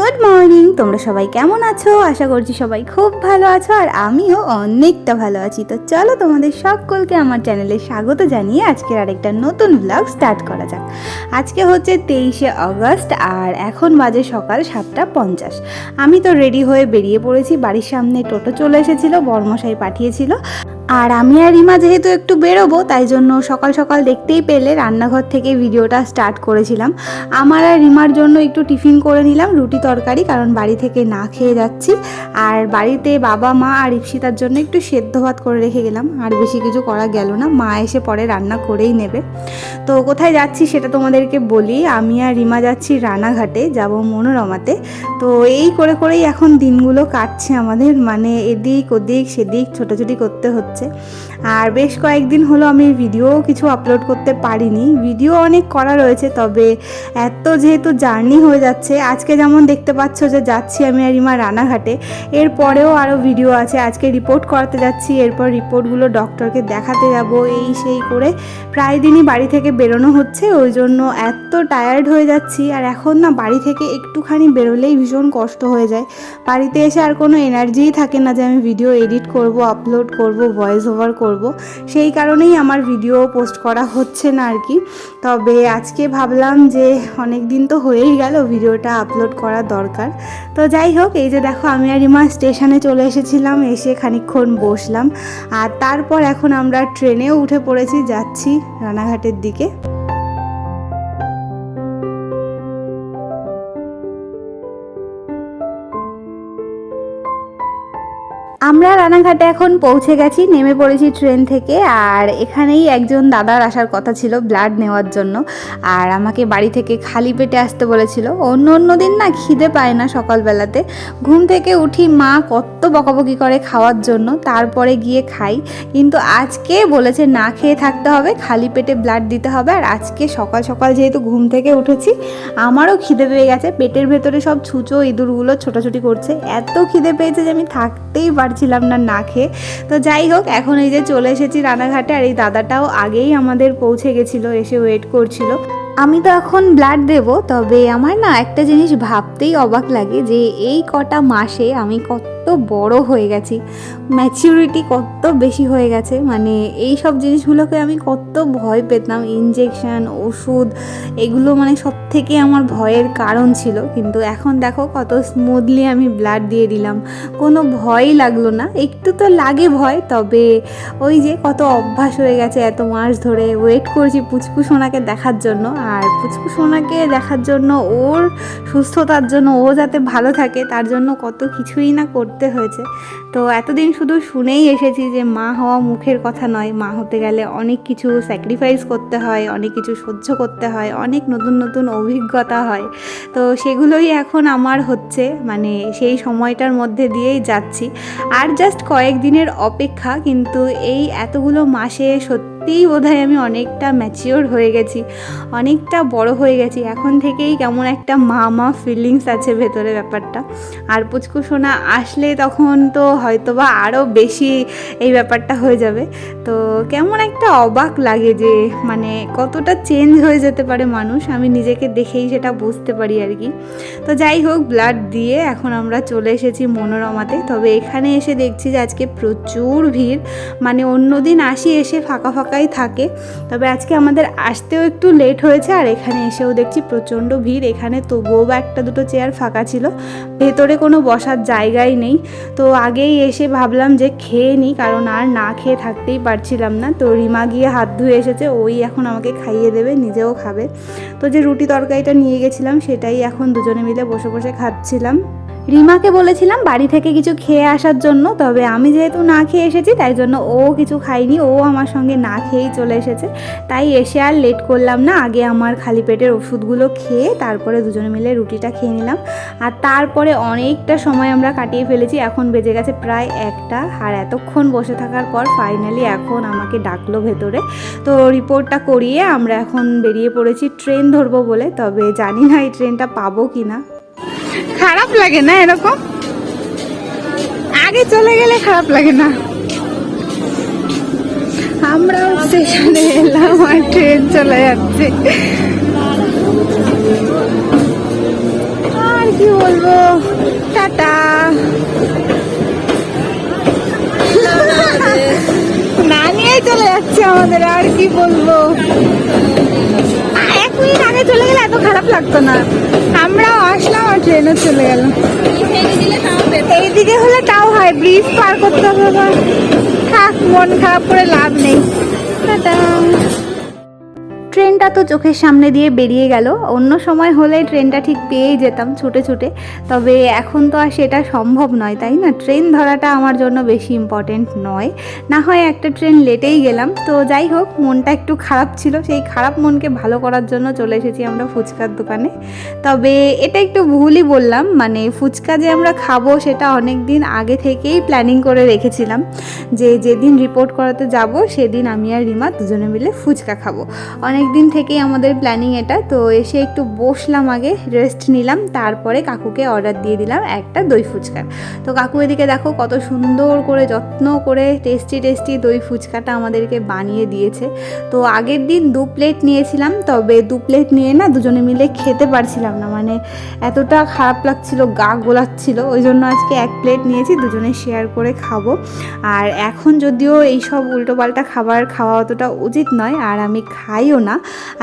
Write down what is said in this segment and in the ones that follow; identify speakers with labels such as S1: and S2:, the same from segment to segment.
S1: Good morning. তোমরা সবাই কেমন আছো? আশা করছি সবাই খুব ভালো আছো, আর আমিও অনেকটা ভালো আছি। তো চলো তোমাদের সকলকে আমার চ্যানেলে স্বাগত জানিয়ে আজকের আরেকটা নতুন ব্লগ স্টার্ট করা যাক। আজকে হচ্ছে 23শে অগস্ট আর এখন বাজে সকাল 7:50। আমি তো রেডি হয়ে বেরিয়ে পড়েছি। বাড়ির সামনে টোটো চলে এসেছিলো, বর্মশাই পাঠিয়েছিল। আর আমি আর রিমা যেহেতু একটু বেরোবো, তাই জন্য সকাল সকাল দেখতেই পেলে রান্নাঘর থেকে ভিডিওটা স্টার্ট করেছিলাম। আমার আর রিমার জন্য একটু টিফিন করে নিলাম, রুটি তরকারি, কারণ বাড়ি থেকে না খেয়ে যাচ্ছি। আর বাড়িতে বাবা মা আর ইপসিতার জন্য একটু সেদ্ধ ভাত করে রেখে গেলাম, আর বেশি কিছু করা গেল না, মা এসে পরে রান্না করেই নেবে। তো কোথায় যাচ্ছি সেটা তোমাদেরকে বলি। আমি আর রিমা যাচ্ছি রানাঘাটে, যাব মনোরমাতে। তো এই করে করেই এখন দিনগুলো কাটছে আমাদের, মানে এদিক ওদিক সেদিক ছোটাছুটি করতে হচ্ছে। আর বেশ কয়েকদিন হলো আমি ভিডিও কিছু আপলোড করতে পারিনি। ভিডিও অনেক করা রয়েছে, তবে এত যেহেতু জার্নি হয়ে যাচ্ছে, আজকে যেমন দেখতে পাচ্ছ যে যাচ্ছি আমি আর রিমা রানাঘাটে, এরপরেও আরও ভিডিও আছে। আজকে রিপোর্ট করাতে যাচ্ছি, এরপর রিপোর্টগুলো ডক্টরকে দেখাতে যাব, এই সেই করে প্রায় দিনই বাড়ি থেকে বেরোনো হচ্ছে। ওই জন্য এত টায়ার্ড হয়ে যাচ্ছি। আর এখন না বাড়ি থেকে একটুখানি বেরোলেই ভীষণ কষ্ট হয়ে যায়। বাড়িতে এসে আর কোনো এনার্জিই থাকে না যে আমি ভিডিও এডিট করব, আপলোড করব, ভয়েস ওভার করব। সেই কারণেই আমার ভিডিও পোস্ট করা হচ্ছে না আর কি। তবে আজকে ভাবলাম যে অনেক দিন তো হয়েই গেল, ভিডিওটা আপলোড করা দরকার। তো যাই হোক, এই যে দেখো আমি আর রিমা স্টেশনে চলে এসেছিলাম, এসে খানিকক্ষণ বসলাম। আর তারপর এখন আমরা ট্রেনেও উঠে পড়েছি, যাচ্ছি রানাঘাটের দিকে। আমরা রানাঘাটে এখন পৌঁছে গেছি, নেমে পড়েছি ট্রেন থেকে। আর এখানেই একজন দাদার আসার কথা ছিল ব্লাড নেওয়ার জন্য, আর আমাকে বাড়ি থেকে খালি পেটে আসতে বলেছিল। অন্য দিন না খিদে পায় না সকালবেলাতে, ঘুম থেকে উঠি মা কত বকাবকি করে খাওয়ার জন্য, তারপরে গিয়ে খাই। কিন্তু আজকে বলেছে না খেয়ে থাকতে হবে, খালি পেটে ব্লাড দিতে হবে। আর আজকে সকাল সকাল যেহেতু ঘুম থেকে উঠেছি, আমারও খিদে পেয়ে গেছে। পেটের ভেতরে সব ছুঁচো ইঁদুরগুলো ছোটাছুটি করছে, এত খিদে পেয়েছে যে আমি থাকতেই পারছিলাম না খেয়ে। তো যাই হোক, এখন এই যে চলে এসেছি রানাঘাটে। আর এই দাদাটাও আগেই আমাদের পৌঁছে গেছিলো, এসে ওয়েট করছিল। আমি তো এখন ব্লাড দেব, তবে আমার না একটা জিনিস ভাবতেই অবাক লাগে যে এই কটা মাসে আমি কত বড় হয়ে গেছি, ম্যাচিউরিটি কত বেশি হয়ে গেছে। মানে এই সব জিনিসগুলোকে আমি কত ভয় পেতাম, ইনজেকশন, ওষুধ, এগুলো মানে সব থেকে আমার ভয়ের কারণ ছিল। কিন্তু এখন দেখো কত স্মুথলি আমি ব্লাড দিয়ে দিলাম, কোনো ভয়ই লাগলো না। একটু তো লাগে ভয়, তবে ওই যে কত অভ্যাস হয়ে গেছে, এত মাস ধরে ওয়েট করছি পুচকু সোনাকে দেখার জন্য। আর পুচকু সোনাকে দেখার জন্য, ওর সুস্থতার জন্য, ও যাতে ভালো থাকে তার জন্য কত কিছুই না করতে হয়েছে। তো এতদিন শুধু শুনেই এসেছি যে মা হওয়া মুখের কথা নয়, মা হতে গেলে অনেক কিছু স্যাক্রিফাইস করতে হয়, অনেক কিছু সহ্য করতে হয়, অনেক নতুন নতুন অভিজ্ঞতা হয়। তো সেগুলোই এখন আমার হচ্ছে, মানে সেই সময়টার মধ্যে দিয়েই যাচ্ছি। আর জাস্ট কয়েকদিনের অপেক্ষা, কিন্তু এই এতগুলো মাসে সত্যিই বোধহয় আমি অনেকটা ম্যাচিওর হয়ে গেছি, অনেকটা বড় হয়ে গেছি। এখন থেকেই কেমন একটা মা ফিলিংস আছে ভেতরে ব্যাপারটা। আর পুচকু সোনা আসলে তখন তো হয়তোবা আরও বেশি এই ব্যাপারটা হয়ে যাবে। তো কেমন একটা অবাক লাগে যে মানে কতটা চেঞ্জ হয়ে যেতে পারে মানুষ, আমি নিজেকে দেখেই সেটা বুঝতে পারি আর কি। তো যাই হোক, ব্লাড দিয়ে এখন আমরা চলে এসেছি মনোরমাতে। তবে এখানে এসে দেখছি যে আজকে প্রচুর ভিড়, মানে অন্যদিন আসি এসে ফাঁকা ফাঁকাই থাকে, তবে আজকে আমাদের আসতেও একটু লেট হয়েছে। আর এখানে এসেও দেখছি প্রচণ্ড ভিড়। এখানে তবুও বা একটা দুটো চেয়ার ফাঁকা ছিল, ভেতরে কোনো বসার জায়গাই নেই। তো আগেই এসে ভাবলাম যে খেয়ে নিই, কারণ আর না খেয়ে থাকতেই পারছিলাম না। তো রিমা গিয়ে হাত ধুয়ে এসেছে, ওই এখন আমাকে খাইয়ে দেবে, নিজেও খাবে। তো যে রুটি তরকারিটা নিয়ে গেছিলাম সেটাই এখন দুজনে মিলে বসে বসে খাচ্ছিলাম। রিমাকে বলেছিলাম বাড়ি থেকে কিছু খেয়ে আসার জন্য, তবে আমি যেহেতু না খেয়ে এসেছি তাই জন্য ও কিছু খাইনি, ও আমার সঙ্গে না খেয়েই চলে এসেছে। তাই এসে আর লেট করলাম না, আগে আমার খালি পেটের ওষুধগুলো খেয়ে তারপরে দুজনে মিলে রুটিটা খেয়ে নিলাম। আর তারপরে অনেকটা সময় আমরা কাটিয়ে ফেলেছি, এখন বেজে গেছে প্রায় 1টা। আর এতক্ষণ বসে থাকার পর ফাইনালি এখন আমাকে ডাকলো ভেতরে। তো রিপোর্টটা করিয়ে আমরা এখন বেরিয়ে পড়েছি ট্রেন ধরবো বলে, তবে জানি না এই ট্রেনটা পাবো কি না। খারাপ লাগে না এরকম, আগে চলে গেলে খারাপ লাগে না। আমরাও স্টেশনে এলাম আর ট্রেন চলে যাচ্ছে। আর আর কি বলবো, টাটা। না নিয়েই চলে যাচ্ছে আমাদের, আর কি বলবো। 1 মিনিট আগে চলে গেলে এত খারাপ লাগতো না। আমরাও আসলাম আর ট্রেনও চলে গেল। এইদিকে হলে তাও হয়, ব্রিজ পার করতে হবে। থাক, মন খারাপ করে লাভ নেই। টাটা। ট্রেনটা তো চোখের সামনে দিয়ে বেরিয়ে গেল। অন্য সময় হলে ট্রেনটা ঠিক পেয়েই যেতাম ছুটে ছুটে, তবে এখন তো আর সেটা সম্ভব নয়, তাই না? ট্রেন ধরাটা আমার জন্য বেশি ইম্পর্টেন্ট নয়। না হয় একটা ট্রেন লেটেই গেলাম। তো যাই হোক, মনটা একটু খারাপ ছিল, সেই খারাপ মনকে ভালো করার জন্য চলে এসেছি আমরা ফুচকার দোকানে। তবে এটা একটু ভুলই বললাম, মানে ফুচকা যে আমরা খাবো সেটা অনেক দিন আগে থেকেই প্ল্যানিং করে রেখেছিলাম, যে যেদিন রিপোর্ট করাতে যাব সেদিন আমি আর রিমা দুজনে মিলে ফুচকা খাবো। অনেক দিন থেকেই আমাদের প্ল্যানিং এটা। তো এসে একটু বসলাম, আগে রেস্ট নিলাম, তারপরে কাকুকে অর্ডার দিয়ে দিলাম একটা দই ফুচকার। তো কাকু এদিকে দেখো কত সুন্দর করে যত্ন করে টেস্টি টেস্টি দই ফুচকাটা আমাদেরকে বানিয়ে দিয়েছে। তো আগের দিন 2 প্লেট নিয়েছিলাম, তবে 2 প্লেট নিয়ে না দুজনে মিলে খেতে পারছিলাম না, মানে এতটা খারাপ লাগছিল, গা গোলাচ্ছিল। ওই জন্য আজকে 1 প্লেট নিয়েছি, দুজনে শেয়ার করে খাবো। আর এখন যদিও এইসব উল্টোপাল্টা খাবার খাওয়া অতটা উচিত নয়, আর আমি খাইও না।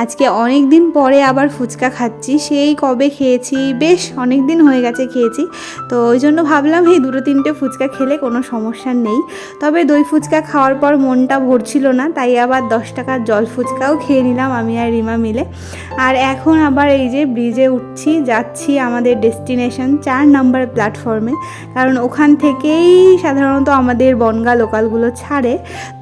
S1: আজকে অনেক দিন পরে আবার ফুচকা খাচ্ছি, সেই কবে খেয়েছি, বেশ অনেক দিন হয়ে গেছে খেয়েছি। তো ওই জন্য ভাবলাম এই 2-3টে ফুচকা খেলে কোনো সমস্যা নেই। তবে দই ফুচকা খাওয়ার পর মনটা ভরছিল না, তাই আবার 10 টাকার জল ফুচকাও খেয়ে নিলাম আমি আর রিমা মিলে। আর এখন আবার এই যে ব্রিজে উঠছি, যাচ্ছি আমাদের ডেস্টিনেশন 4 নম্বর প্ল্যাটফর্মে, কারণ ওখান থেকেই সাধারণত আমাদের বনগা লোকালগুলো ছাড়ে।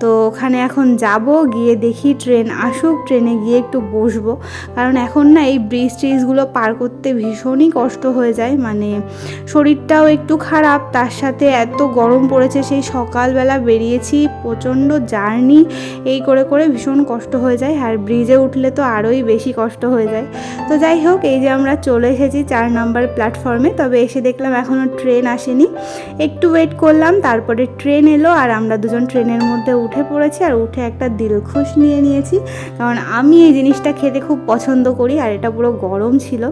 S1: তো ওখানে এখন যাব, গিয়ে দেখি ট্রেন আসুক, ট্রেনে গিয়ে একটু বসবো। কারণ এখন না এই ব্রিজ ট্রিজগুলো পার করতে ভীষণই কষ্ট হয়ে যায়, মানে শরীরটাও একটু খারাপ, তার সাথে এত গরম পড়েছে, সেই সকালবেলা বেরিয়েছি, প্রচণ্ড জার্নি, এই করে করে ভীষণ কষ্ট হয়ে যায়। আর ব্রিজে উঠলে তো আরোই বেশি কষ্ট হয়ে যায়। তো যাই হোক, এই যে আমরা চলে এসেছি 4 নম্বর প্ল্যাটফর্মে। তবে এসে দেখলাম এখনও ট্রেন আসেনি, একটু ওয়েট করলাম, তারপরে ট্রেন এলো আর আমরা দুজন ট্রেনের মধ্যে উঠে পড়েছি। আর উঠে একটা দিলখুশ নিয়ে নিয়েছি, কারণ আমি এই জিনিসটা খেতে খুব পছন্দ করি। আর এটা পুরো গরম ছিল,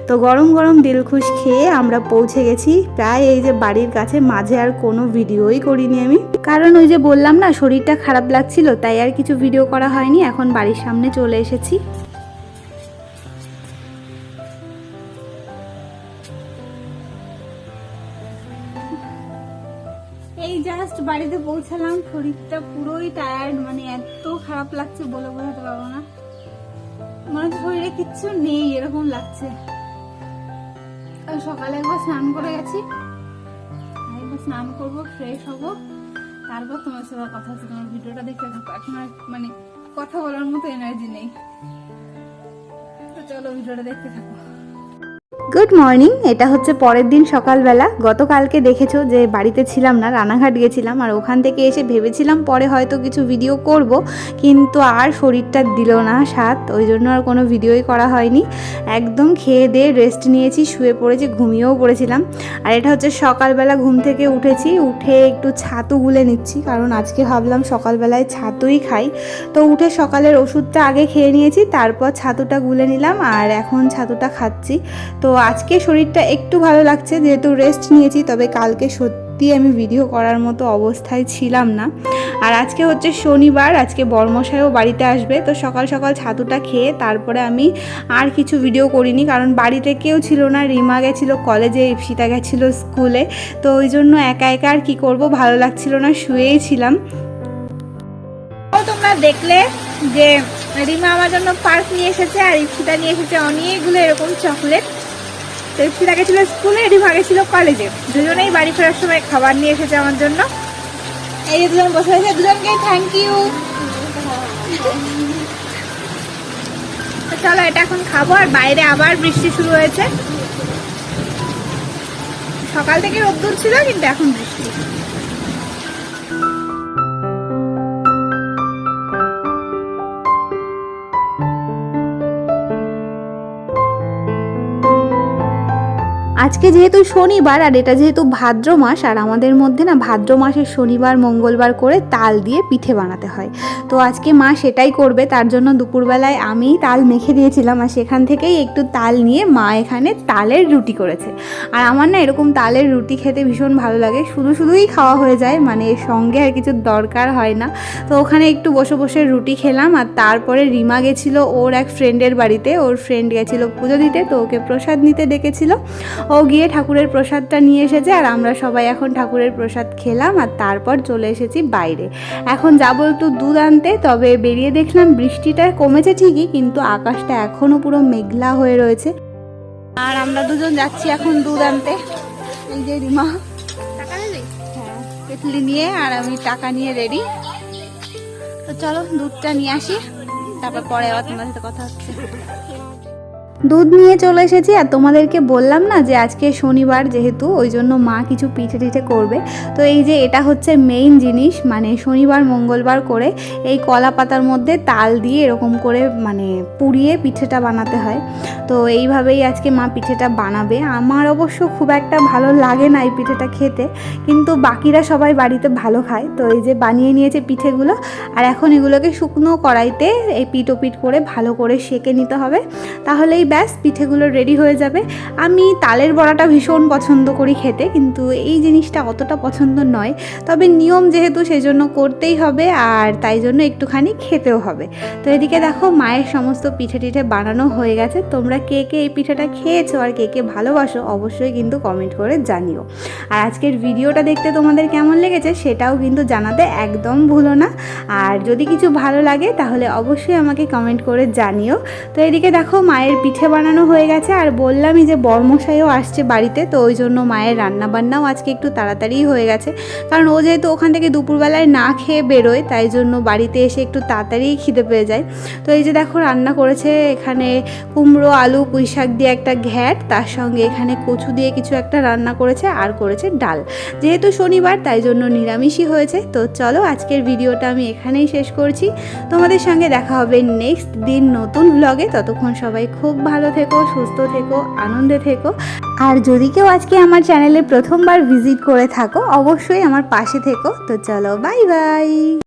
S1: তো গরম গরম দিলখুশ খেয়ে আমরা পৌঁছে গেছি প্রায় এই যে বাড়ির কাছে। মাঝে আর কোনো ভিডিওই করিনি আমি, কারণ ওই যে বললাম না শরীরটা খারাপ লাগছিল, তাই আর কিছু ভিডিও করা হয়নি। এখন বাড়ির সামনে চলে এসেছি। এই জাস্ট বাড়িতে পৌঁছালাম, শরীরটা পুরোই টায়ার্ড, মানে এত খারাপ লাগছে বলে বোঝাতে পারবো না। মনে হচ্ছে শরীরে কিচ্ছু নেই এরকম লাগছে। সকালে একবার স্নান করে গেছি, একবার স্নান করবো, ফ্রেশ হবো, তারপর তোমার সাথে কথা হচ্ছে। তোমার ভিডিওটা দেখতে থাকো, এখন আর মানে কথা বলার মতো এনার্জি নেই। তো চলো ভিডিওটা দেখতে থাকো। Good morning. এটা হচ্ছে পরের দিন সকালবেলা। গতকালকে দেখেছো যে বাড়িতে ছিলাম না, রানাঘাট গেছিলাম, আর ওখান থেকে এসে ভেবেছিলাম পরে হয়তো কিছু ভিডিও করব, কিন্তু আর শরীরটা দিল না সাথ, ওই জন্য আর কোনো ভিডিওই করা হয়নি। একদম খেয়ে দিয়ে রেস্ট নিয়েছি, শুয়ে পড়েছি, ঘুমিয়েও পড়েছিলাম। আর এটা হচ্ছে সকালবেলা ঘুম থেকে উঠেছি, উঠে একটু ছাতু গুলে নিচ্ছি, কারণ আজকে ভাবলাম সকালবেলায় ছাতুই খাই। তো উঠে সকালের ওষুধটা আগে খেয়ে নিয়েছি, তারপর ছাতুটা গুলে নিলাম, আর এখন ছাতুটা খাচ্ছি। তো আজকে শরীরটা একটু ভালো লাগছে যেহেতু রেস্ট নিয়েছি, তবে কালকে সত্যি আমি ভিডিও করার মতো অবস্থায় ছিলাম না। আর আজকে হচ্ছে শনিবার, আজকে বর্মশাইও বাড়িতে আসবে। তো সকাল সকাল ছাতুটা খেয়ে তারপরে আমি আর কিছু ভিডিও করিনি, কারণ বাড়িতে কেউ ছিল না, রিমা গেছিলো কলেজে, ইপসিতা গেছিলো স্কুলে। তো ওই জন্য একা একা আর কী করবো, ভালো লাগছিল না, শুয়েই ছিলাম। তোমরা দেখলে যে রিমা আমার জন্য পার্ক নিয়ে এসেছে, আর ইপসিতা নিয়ে এসেছে অনেকগুলো এরকম চকলেট। তো ইপসিতা গেছিল স্কুলে, রিমা গেছিল কলেজে, দুজনেই বাড়ি ফেরার সময় খাবার নিয়ে এসেছে আমার জন্য। এই যে দুজন বসে আছে, দুজনকে থ্যাংক ইউ। চলো এটা এখন খাবো। আর বাইরে আবার বৃষ্টি শুরু হয়েছে, সকাল থেকে রোদ্দুর ছিল কিন্তু এখন বৃষ্টি। আজকে যেহেতু শনিবার আর এটা যেহেতু ভাদ্র মাস, আর আমাদের মধ্যে না ভাদ্র মাসের শনিবার মঙ্গলবার করে তাল দিয়ে পিঠে বানাতে হয়। তো আজকে মা সেটাই করবে, তার জন্য দুপুরবেলায় আমি তাল মেখে দিয়েছিলাম আর সেখান থেকেই একটু তাল নিয়ে মা এখানে তালের রুটি করেছে। আর আমার না এরকম তালের রুটি খেতে ভীষণ ভালো লাগে, শুধুই খাওয়া হয়ে যায়, মানে এর সঙ্গে আর কিছু দরকার হয় না। তো ওখানে একটু বসে বসে রুটি খেলাম। আর তারপরে রিমা গেছিলো ওর এক ফ্রেন্ডের বাড়িতে, ওর ফ্রেন্ড গেছিলো পুজো দিতে, তো ওকে প্রসাদ নিতে ডেকেছিল। ও গিয়ে ঠাকুরের প্রসাদটা নিয়ে এসেছে আর আমরা সবাই এখন ঠাকুরের প্রসাদ খেলাম। আর তারপর চলে এসেছি বাইরে, এখন যাবো একটু দুধ আনতে। তবে বেরিয়ে দেখলাম বৃষ্টিটা কমেছে ঠিকই, কিন্তু আকাশটা এখনও পুরো মেঘলা হয়ে রয়েছে। আর আমরা দুজন যাচ্ছি এখন দুধ আনতে। এই যে রিমা কেটলি নিয়ে আর আমি টাকা নিয়ে রেডি। তো চলো দুধটা নিয়ে আসি, তারপর পরে আবার তোমার সাথে কথা হচ্ছে। দুধ নিয়ে চলে এসেছি। আর তোমাদেরকে বললাম না যে আজকে শনিবার যেহেতু, ওই জন্য মা কিছু পিঠে টিঠে করবে। তো এই যে এটা হচ্ছে মেইন জিনিস, মানে শনিবার মঙ্গলবার করে এই কলা পাতার মধ্যে তাল দিয়ে এরকম করে মানে পুড়িয়ে পিঠেটা বানাতে হয়। তো এইভাবেই আজকে মা পিঠেটা বানাবে। আমার অবশ্য খুব একটা ভালো লাগে না এই পিঠেটা খেতে, কিন্তু বাকিরা সবাই বাড়িতে ভালো খায়। তো এই যে বানিয়ে নিয়েছে পিঠেগুলো, আর এখন এগুলোকে শুকনো কড়াইতে এই পিঠ ও পিঠ করে ভালো করে সেঁকে নিতে হবে, তাহলেই ব্যাস পিঠেগুলো রেডি হয়ে যাবে। আমি তালের বড়াটা ভীষণ পছন্দ করি খেতে, কিন্তু এই জিনিসটা অতটা পছন্দ নয়। তবে নিয়ম যেহেতু সেজন্য করতেই হবে, আর তাই জন্য একটুখানি খেতেও হবে। তো এদিকে দেখো মায়ের সমস্ত পিঠে টিঠে বানানো হয়ে গেছে। তোমরা কে কে এই পিঠেটা খেয়েছো আর কে কে ভালোবাসো অবশ্যই কিন্তু কমেন্ট করে জানিও। আর আজকের ভিডিওটা দেখতে তোমাদের কেমন লেগেছে সেটাও কিন্তু জানাতে একদম ভুলো না। আর যদি কিছু ভালো লাগে তাহলে অবশ্যই আমাকে কমেন্ট করে জানিও। তো এদিকে দেখো মায়ের পিঠে বানানো হয়ে গেছে, আর বললামই যে বরমশাইও আসছে বাড়িতে, তো ওই জন্য মায়ের রান্নাবান্নাও আজকে একটু তাড়াতাড়ি হয়ে গেছে। কারণ ও যেহেতু ওখান থেকে দুপুরবেলায় না খেয়ে বেরোয়, তাই জন্য বাড়িতে এসে একটু তাড়াতাড়ি খিদে পেয়ে যায়। তো এই যে দেখো রান্না করেছে এখানে কুমড়ো আলু পুঁই শাক দিয়ে একটা ঘ্যাট, তার সঙ্গে এখানে কচু দিয়ে কিছু একটা রান্না করেছে, আর করেছে ডাল। যেহেতু শনিবার তাই জন্য নিরামিষই হয়েছে। তো চলো আজকের ভিডিওটা আমি এখানেই শেষ করছি। তোমাদের সঙ্গে দেখা হবে নেক্সট দিন নতুন ব্লগে। ততক্ষণ সবাই খুব ভালো থেকো, সুস্থ থেকো, আনন্দে থেকো। আর যদি কেউ আজকে আমার চ্যানেলে প্রথমবার ভিজিট করে থাকো অবশ্যই আমার পাশে থেকো। তো চলো বাই বাই।